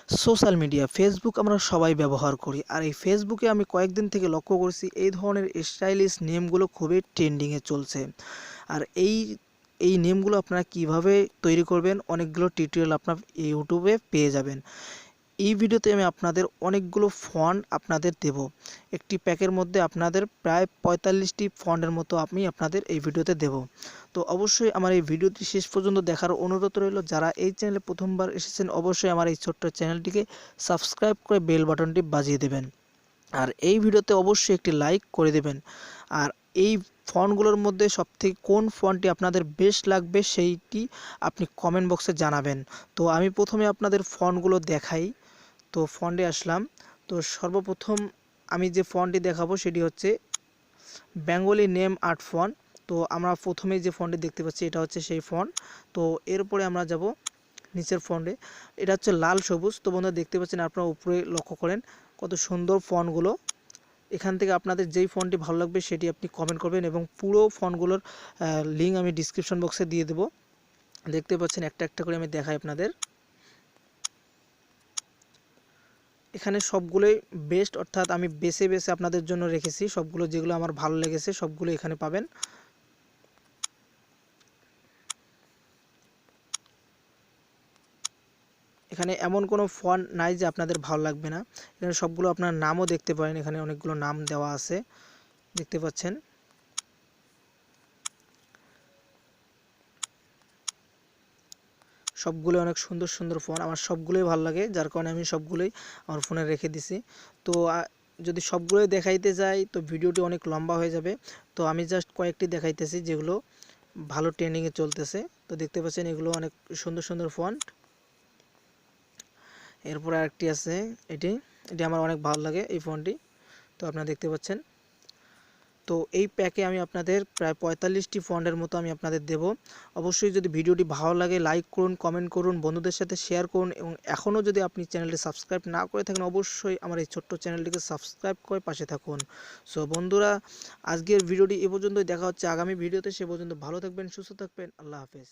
Social media Facebook আমরা সবাই ব্যবহার করি, আর এই ফেসবুকে আমি কয়েকদিন থেকে লক্ষ্য করছি এই ধরনের স্টাইলিশ নেমগুলো খুবই ট্রেন্ডিংয়ে চলছে। আর এই নেমগুলো আপনারা কিভাবে তৈরি করবেন অনেকগুলো টিউটোরিয়াল আপনার ইউটিউবে পেয়ে যাবেন। এই ভিডিওতে আমি আপনাদের অনেকগুলো ফন্ট আপনাদের দেব। একটি প্যাকের মধ্যে আপনাদের প্রায় ৪৫টি ফন্টের মতো আমি আপনাদের এই ভিডিওতে দেব। তো অবশ্যই আমার এই ভিডিওটি শেষ পর্যন্ত দেখার অনুরোধ রইল। যারা এই চ্যানেলে প্রথমবার এসেছেন অবশ্যই আমার এই ছোট্ট চ্যানেলটিকে সাবস্ক্রাইব করে বেল বাটনটি বাজিয়ে দেবেন। আর এই ভিডিওতে অবশ্যই একটি লাইক করে দেবেন। আর এই ফন্টগুলোর মধ্যে সবথেকে কোন ফন্টটি আপনাদের বেস্ট লাগবে সেইটি আপনি কমেন্ট বক্সে জানাবেন। তো আমি প্রথমে আপনাদের ফন্টগুলো দেখাই। তো ফন্টে আসলাম। তো সর্বপ্রথম আমি যে ফন্টটি দেখাবো সেটি হচ্ছে বেঙ্গলি নেম আর্ট ফন্ট। তো আমরা প্রথমেই যে ফন্টটি দেখতে পাচ্ছি এটা হচ্ছে সেই ফন্ট। তো এরপরে আমরা যাব নিচের ফন্টে। এটা হচ্ছে লাল সবুজ। তো বন্ধুরা দেখতে পাচ্ছেন, আপনারা উপরে লক্ষ্য করেন কত সুন্দর ফন্টগুলো। এখান থেকে আপনাদের যেই ফন্টটি ভালো লাগবে সেটি আপনি কমেন্ট করবেন এবং পুরো ফন্টগুলোর লিঙ্ক আমি ডিসক্রিপশন বক্সে দিয়ে দেবো। দেখতে পাচ্ছেন একটা একটা করে আমি দেখাই আপনাদের। এখানে সবগুলোই বেস্ট, অর্থাৎ আমি বেছে বেছে আপনাদের জন্য রেখেছি সবগুলো, যেগুলো আমার ভালো লেগেছে সবগুলো এখানে পাবেন। এখানে এমন কোনো ফন্ট নাই যে আপনাদের ভালো লাগবে না। এখানে সবগুলো আপনার নামও দেখতে পারেন, এখানে অনেকগুলো নাম দেওয়া আছে দেখতে পাচ্ছেন। সবগুলো অনেক সুন্দর সুন্দর ফোন, আমার সবগুলোই ভালো লাগে, যার কারণে আমি সবগুলোই আমার ফোনে রেখে দিছি। তো যদি সবগুলোই দেখাইতে যাই তো ভিডিওটি অনেক লম্বা হয়ে যাবে। তো আমি জাস্ট কয়েকটি দেখাইতেছি যেগুলো ভালো ট্রেন্ডিংয়ে চলতেছে। তো দেখতে পাচ্ছেন এগুলো অনেক সুন্দর সুন্দর ফন্ট। এরপর আরেকটি আছে, এটি আমার অনেক ভালো লাগে এই ফন্টটি। তো আপনারা দেখতে পাচ্ছেন। তো এই প্যাকে আমি আপনাদের প্রায় ৪৫টি ফন্টের মতো আমি আপনাদের দেব। অবশ্যই যদি ভিডিওটি ভালো লাগে লাইক করুন, কমেন্ট করুন, বন্ধুদের সাথে শেয়ার করুন এবং এখনও যদি আপনি চ্যানেলটি সাবস্ক্রাইব না করে থাকেন অবশ্যই আমার এই ছোট্ট চ্যানেলটিকে সাবস্ক্রাইব করে পাশে থাকুন। সো বন্ধুরা, আজকের ভিডিওটি এ পর্যন্তই। দেখা হচ্ছে আগামী ভিডিওতে। সে পর্যন্ত ভালো থাকবেন, সুস্থ থাকবেন। আল্লাহ হাফেজ।